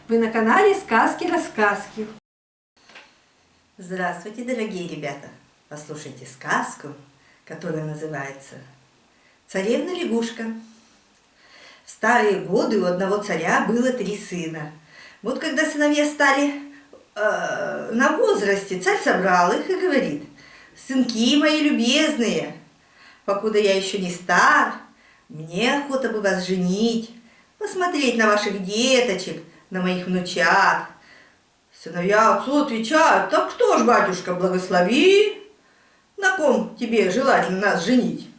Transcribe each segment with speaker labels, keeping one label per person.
Speaker 1: Вы на канале Сказки-рассказки.
Speaker 2: Здравствуйте, дорогие ребята! Послушайте сказку, которая называется «Царевна-лягушка». В старые годы у одного царя было 3 сына. Вот когда сыновья стали на возрасте, царь собрал их и говорит: «Сынки мои любезные, покуда я еще не стар, мне охота бы вас женить, посмотреть на ваших деточек, на моих внучат». Сыновья отцу отвечают: «Так кто ж, батюшка, благослови, на ком тебе желательно нас женить?»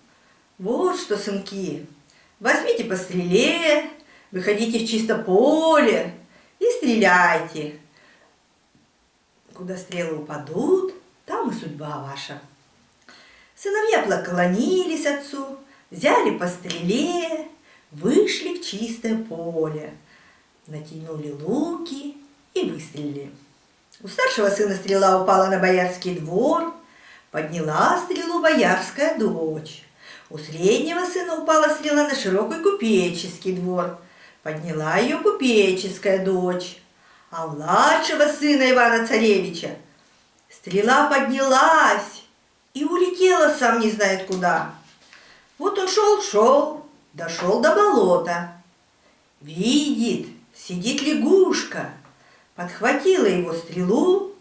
Speaker 2: «Вот что, сынки, возьмите по стреле, выходите в чисто поле и стреляйте. Куда стрелы упадут, там и судьба ваша». Сыновья поклонились отцу, взяли по стреле, вышли в чистое поле, натянули луки и выстрелили. У старшего сына стрела упала на боярский двор, подняла стрелу боярская дочь. У среднего сына упала стрела на широкий купеческий двор, подняла ее купеческая дочь. А у младшего сына Ивана-Царевича стрела поднялась и улетела сам не знает куда. Вот он шел, дошел до болота. Видит, сидит лягушка, подхватила его стрелу.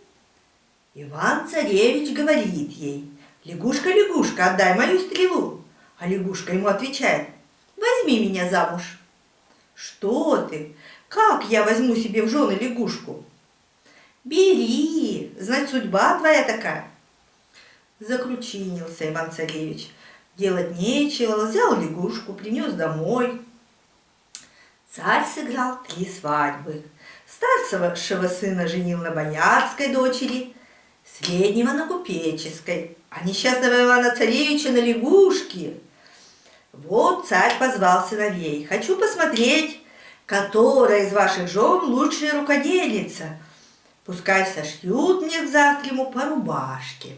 Speaker 2: Иван-Царевич говорит ей: «Лягушка, лягушка, отдай мою стрелу». А лягушка ему отвечает: «Возьми меня замуж». «Что ты? Как я возьму себе в жены лягушку?» «Бери, знать, судьба твоя такая». Закручинился Иван-Царевич. Делать нечего, взял лягушку, принес домой. Царь сыграл 3 свадьбы. Старшего сына женил на боярской дочери, среднего на купеческой, а несчастного Ивана-Царевича на лягушке. Вот царь позвал сыновей: «Хочу посмотреть, которая из ваших жен лучшая рукодельница. Пускай сошьют мне к завтраму по рубашке».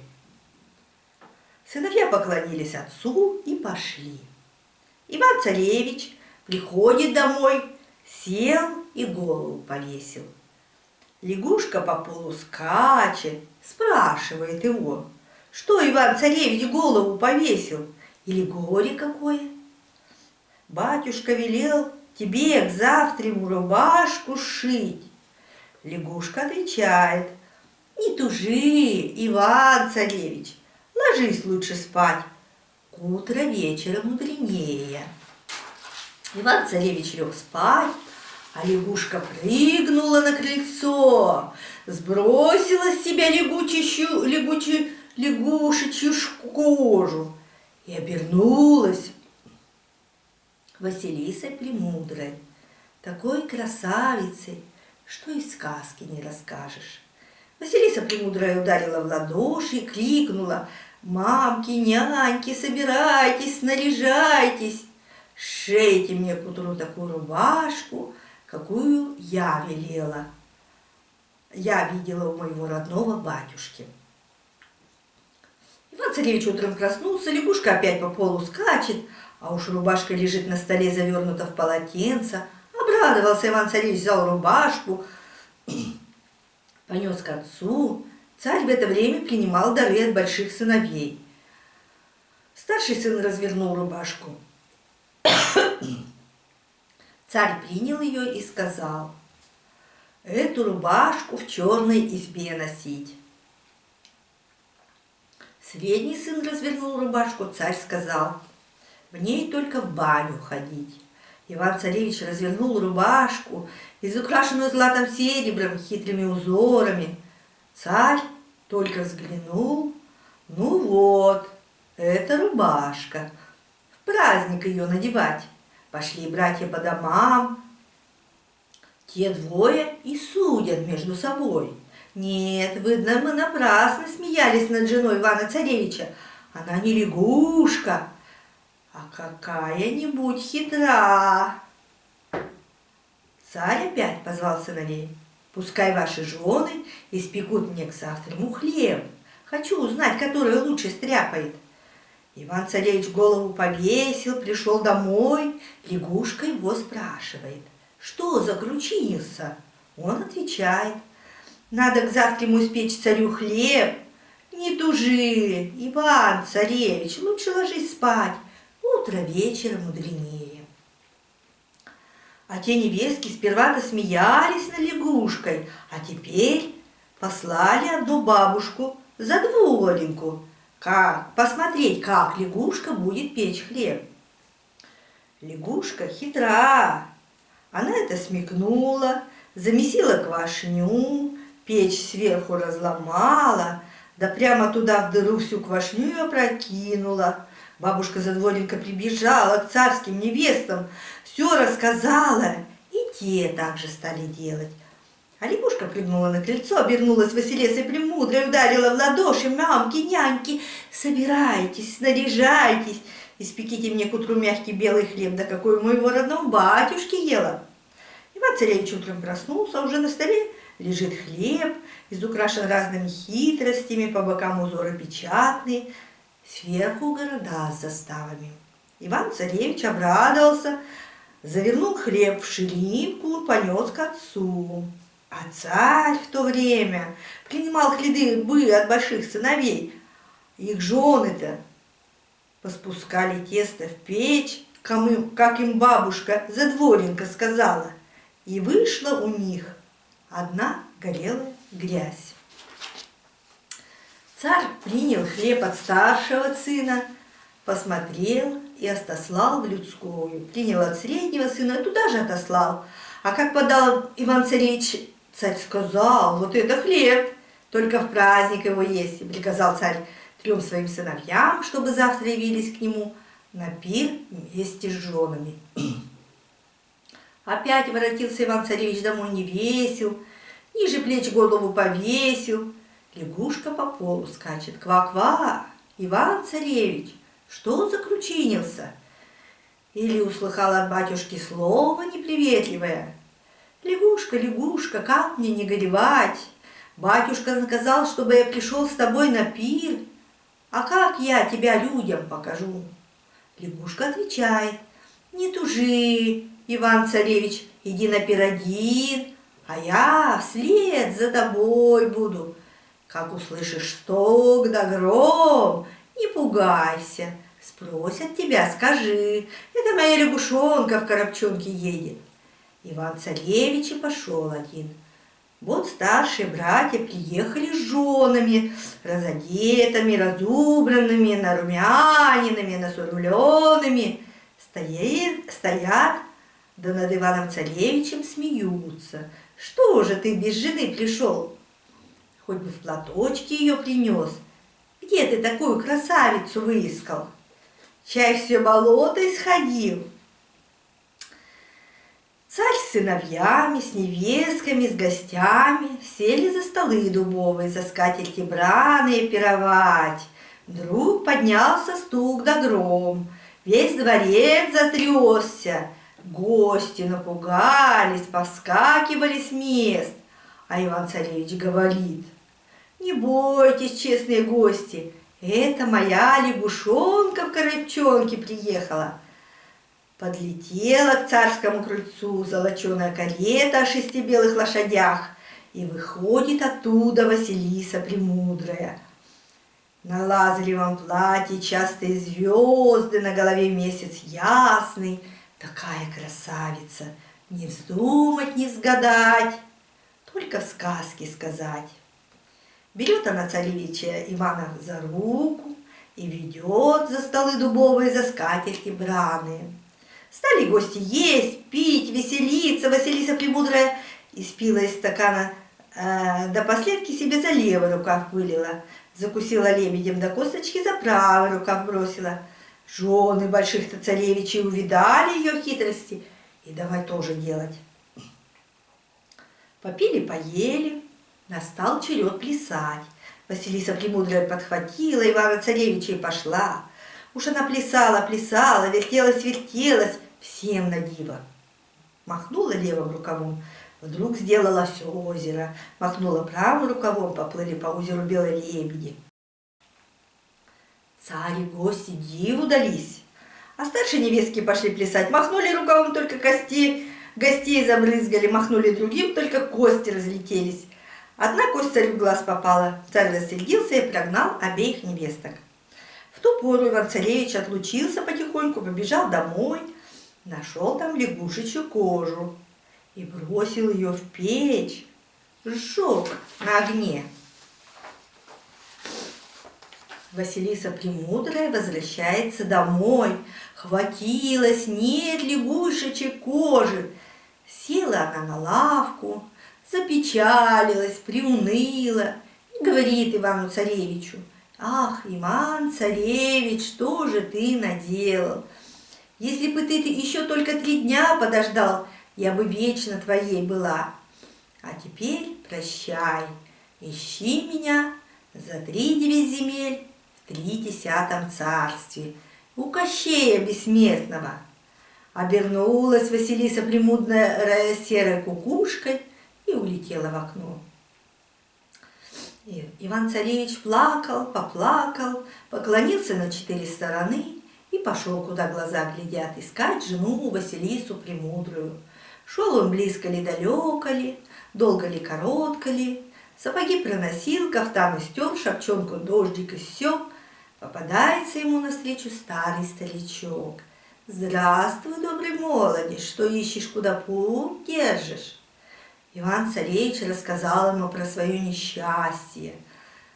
Speaker 2: Сыновья поклонились отцу и пошли. Иван-Царевич приходит домой, сел и голову повесил. Лягушка по полу скачет, спрашивает его: «Что, Иван-Царевич, голову повесил? Или горе какое?» «Батюшка велел тебе к завтраму рубашку сшить». Лягушка отвечает: «Не тужи, Иван-Царевич, ложись лучше спать, к утру вечера мудренее». Иван-Царевич лег спать, а лягушка прыгнула на крыльцо, сбросила с себя лягушечью кожу и обернулась Василисой Премудрой, такой красавицей, что и в сказке не расскажешь. Василиса Премудрая ударила в ладоши и крикнула: «Мамки, няньки, собирайтесь, снаряжайтесь, шейте мне к утру такую рубашку, какую я велела. Я видела у моего родного батюшки». Иван-Царевич утром проснулся, лягушка опять по полу скачет, а уж рубашка лежит на столе, завернута в полотенце. Обрадовался Иван-Царевич, взял рубашку, понес к отцу. Царь в это время принимал дары от больших сыновей. Старший сын развернул рубашку. Царь принял ее и сказал: «Эту рубашку в черной избе носить». Средний сын развернул рубашку, царь сказал: «В ней только в баню ходить». Иван-Царевич развернул рубашку, изукрашенную златом серебром, хитрыми узорами. Царь только взглянул: «Ну вот, это рубашка, в праздник ее надевать». Пошли братья по домам. Те двое и судят между собой. Нет, видно, мы напрасно смеялись над женой Ивана-Царевича. Она не лягушка, а какая-нибудь хитра. Царь опять позвал сыновей: «Пускай ваши жены испекут мне к завтраму хлеб. Хочу узнать, которая лучше стряпает». Иван-Царевич голову повесил, пришел домой. Лягушка его спрашивает: «Что закручинился? Он отвечает: надо к завтраму испечь царю хлеб. Не тужи, Иван Царевич, лучше ложись спать, утро вечера мудренее. А те невестки сперва-то смеялись над лягушкой, а теперь послали одну бабушку за двореньку, посмотреть, как лягушка будет печь хлеб. Лягушка хитра, она это смекнула, замесила квашню, печь сверху разломала, да прямо туда в дыру всю квашню и опрокинула. Бабушка задворенька прибежала к царским невестам, все рассказала, и те также стали делать. А лягушка прыгнула на крыльцо, обернулась Василисой Премудрой, ударила в ладоши: мамки, няньки, собирайтесь, снаряжайтесь, испеките мне к утру мягкий белый хлеб, да какой у моего родного батюшки ела. Иван-царевич утром проснулся, а уже на столе лежит хлеб, изукрашен разными хитростями, по бокам узоры печатные, сверху города с заставами. Иван-царевич обрадовался, завернул хлеб в ширинку, понес к отцу. А царь в то время принимал хлебы от больших сыновей. Их жены-то поспускали тесто в печь, как им бабушка задворенька сказала, и вышла у них одна горелая грязь. Царь принял хлеб от старшего сына, посмотрел и отослал в людскую. Принял от среднего сына и туда же отослал. А как подал Иван-царевич, царь сказал: вот это хлеб, только в праздник его есть. И приказал царь 3 своим сыновьям, чтобы завтра явились к нему на пир вместе с женами. Опять воротился Иван-царевич домой не весел, ниже плеч голову повесил. Лягушка по полу скачет: ква-ква, Иван-царевич, что закручинился? Или услыхал от батюшки слово неприветливое: лягушка, лягушка, как мне не горевать? Батюшка наказал, чтобы я пришел с тобой на пир, а как я тебя людям покажу? Лягушка отвечает: не тужи, Иван-царевич, иди на пир один, а я вслед за тобой буду. Как услышишь стук да гром, не пугайся, спросят тебя, скажи: это моя лягушонка в коробчонке едет. Иван-царевич и пошел один. Вот старшие братья приехали с женами, разодетыми, разубранными, нарумяненными, насурмленными. Стоят, да над Иваном-царевичем смеются. Что же ты без жены пришел? Хоть бы в платочке ее принес. Где ты такую красавицу выискал? Чай все болото исходил. Царь с сыновьями, с невестками, с гостями сели за столы дубовые, за скатерти браные пировать. Вдруг поднялся стук да гром, весь дворец затрясся. Гости напугались, повскакивали с мест. А Иван-царевич говорит: не бойтесь, честные гости, это моя лягушонка в коробчонке приехала. Подлетела к царскому крыльцу золоченая карета о 6 белых лошадях, и выходит оттуда Василиса Премудрая. На лазаревом платье частые звезды, на голове месяц ясный. Такая красавица, не вздумать, не сгадать, только в сказке сказать. Берет она царевича Ивана за руку и ведет за столы дубовые, за скатерти браные. Стали гости есть, пить, веселиться. Василиса Премудрая испила из стакана, до последки себе за левый рукав вылила, закусила лебедем, до косточки за правый рукав бросила. Жены больших-то царевичей увидали ее хитрости и давай тоже делать. Попили, поели, настал черед плясать. Василиса Премудрая подхватила Ивана-царевича и пошла. Уж она плясала, вертелась, всем на диво. Махнула левым рукавом, вдруг сделала все озеро. Махнула правым рукавом, поплыли по озеру белые лебеди. Царь и гости диву дались. А старшие невестки пошли плясать, махнули рукавом, только кости гостей забрызгали, махнули другим, только кости разлетелись. Одна кость царю в глаз попала. Царь рассердился и прогнал обеих невесток. В ту пору Иван-царевич отлучился потихоньку, побежал домой, нашел там лягушечью кожу и бросил ее в печь, сжег на огне. Василиса Премудрая возвращается домой. Хватилась, нет лягушечьей кожи. Села она на лавку, запечалилась, приуныла и говорит Ивану-царевичу: «Ах, Иван-царевич, что же ты наделал? Если бы ты еще только 3 дня подождал, я бы вечно твоей была. А теперь прощай, ищи меня за 3 земель в 30 царстве, у Кощея Бессмертного». Обернулась Василиса Премудрая серой кукушкой и улетела в окно. И Иван-царевич плакал, поплакал, поклонился на 4 стороны и пошел, куда глаза глядят, искать жену Василису Премудрую. Шел он близко ли, далеко ли, долго ли, коротко ли, сапоги проносил, кафтан стер, шапчонку дождик иссек. Попадается ему навстречу старый старичок. «Здравствуй, добрый молодец, что ищешь, куда путь держишь?» Иван-царевич рассказал ему про свое несчастье.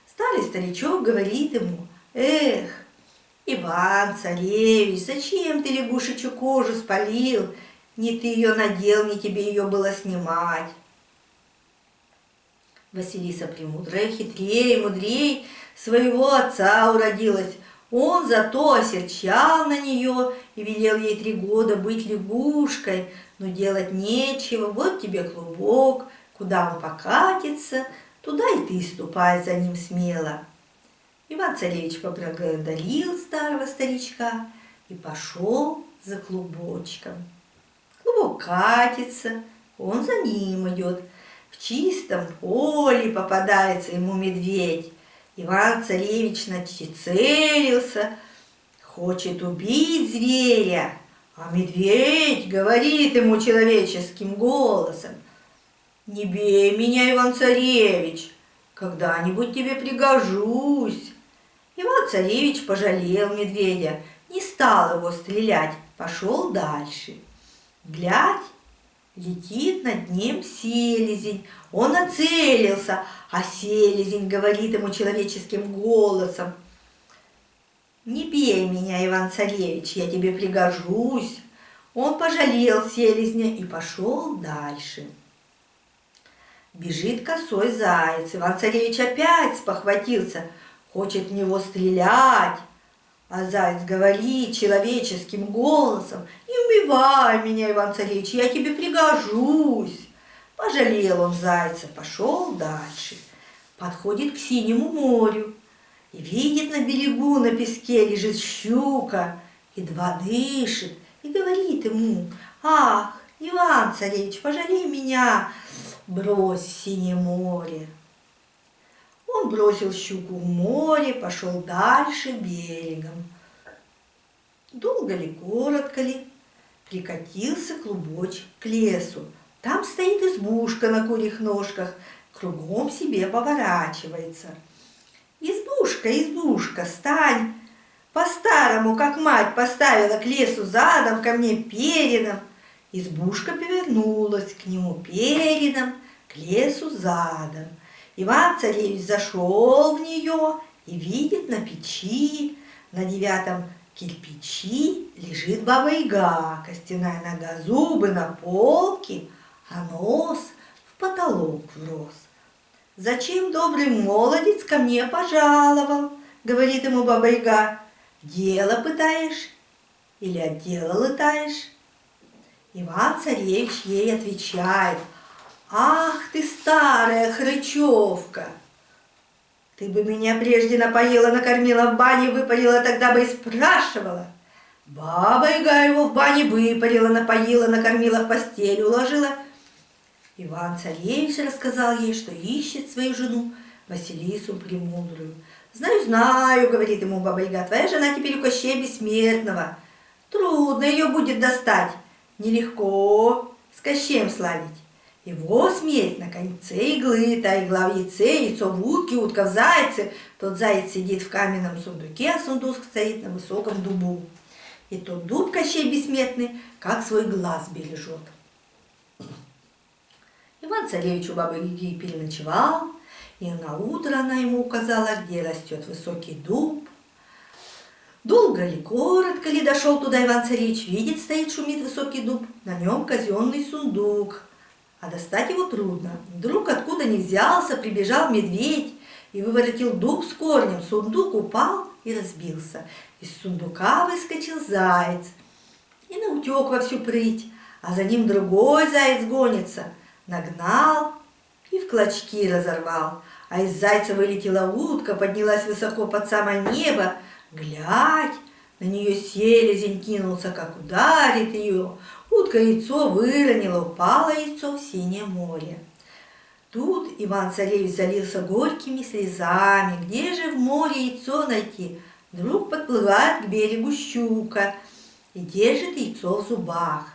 Speaker 2: Старый старичок говорит ему: «Эх, Иван-царевич, зачем ты лягушечью кожу спалил? Не ты ее надел, не тебе ее было снимать». Василиса Премудрая хитрее и мудрей своего отца уродилась. Он зато осерчал на нее и велел ей 3 года быть лягушкой, но делать нечего, вот тебе клубок, куда он покатится, туда и ты ступай за ним смело. Иван-царевич поблагодарил старого старичка и пошел за клубочком. Клубок катится, он за ним идет. В чистом поле попадается ему медведь. Иван-царевич нацелился, хочет убить зверя, а медведь говорит ему человеческим голосом: «Не бей меня, Иван-царевич, когда-нибудь тебе пригожусь». Иван-царевич пожалел медведя, не стал его стрелять, пошел дальше. Глядь, летит над ним селезень. Он нацелился, а селезень говорит ему человеческим голосом: «Не бей меня, Иван-царевич, я тебе пригожусь». Он пожалел селезня и пошел дальше. Бежит косой заяц. Иван-царевич опять спохватился, хочет в него стрелять. А заяц говорит человеческим голосом: «Не убивай меня, Иван-царевич, я тебе пригожусь». Пожалел он зайца, пошел дальше. Подходит к синему морю и видит, на берегу на песке лежит щука, едва дышит, и говорит ему: «Ах, Иван-царевич, пожалей меня, брось в синее море». Он бросил щуку в море, пошел дальше берегом. Долго ли, коротко ли, прикатился клубочек к лесу. Там стоит избушка на курьих ножках, кругом себе поворачивается. «Избушка, избушка, стань по-старому, как мать поставила к лесу задом, ко мне передом». Избушка повернулась к нему передом, к лесу задом. Иван-царевич зашел в нее и видит, на печи, на 9-м кирпичи лежит баба-яга, костяная нога, зубы на полке, а нос в потолок врос. «Зачем, добрый молодец, ко мне пожаловал?» — говорит ему баба-яга. «Дело пытаешь или от дела лытаешь?» Иван-царевич ей отвечает: «Ах ты, старая хрычевка! Ты бы меня прежде напоила, накормила, в бане выпарила, тогда бы и спрашивала. Баба-яга его в бане выпарила, напоила, накормила, в постель уложила». Иван-царевич рассказал ей, что ищет свою жену Василису Премудрую. «Знаю, знаю, — говорит ему баба-яга, — твоя жена теперь у Кощея Бессмертного. Трудно ее будет достать, нелегко. с Кощеем славить. Его смерть на конце иглы, та игла в яйце, яйцо в утке, утка в зайце. Тот заяц сидит в каменном сундуке, а сундук стоит на высоком дубу. И тот дуб Кощей бессмертный, как свой глаз бережет. Иван-царевич у бабы Яги переночевал, и на утро она ему указала, где растет высокий дуб. Долго ли, коротко ли дошел туда Иван-царевич, видит, стоит, шумит высокий дуб, на нем казенный сундук. А достать его трудно. Вдруг, откуда ни взялся, прибежал медведь и выворотил дуб с корнем. Сундук упал и разбился. Из сундука выскочил заяц и наутек во всю прыть, а за ним другой заяц гонится. Нагнал и в клочки разорвал. А из зайца вылетела утка, поднялась высоко под самое небо. Глядь, на нее селезень кинулся, как ударит ее. Утка яйцо выронила, упало яйцо в синее море. Тут Иван-царевич залился горькими слезами. Где же в море яйцо найти? Вдруг подплывает к берегу щука и держит яйцо в зубах.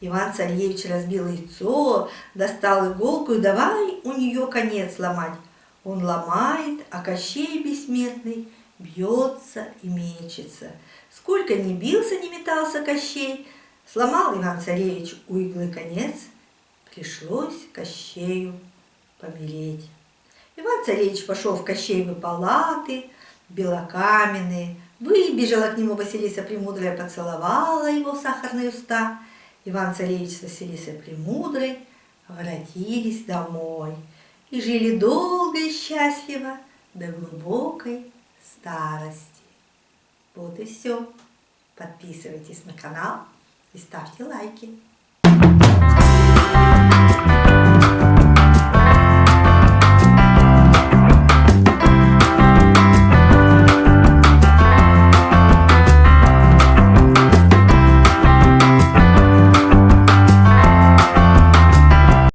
Speaker 2: Иван-царевич разбил яйцо, достал иголку и давай у нее конец ломать. Он ломает, а Кощей бессмертный бьется и мечется. Сколько ни бился, ни метался Кощей, сломал Иван-царевич у иглы конец, пришлось Кощею помереть. Иван-царевич пошел в Кощеевы палаты, белокаменные, выбежала к нему Василиса Премудрая, поцеловала его в сахарные уста. Иван-царевич с Василисой Премудрой воротились домой и жили долго и счастливо до глубокой старости. Вот и все. Подписывайтесь на канал и ставьте лайки.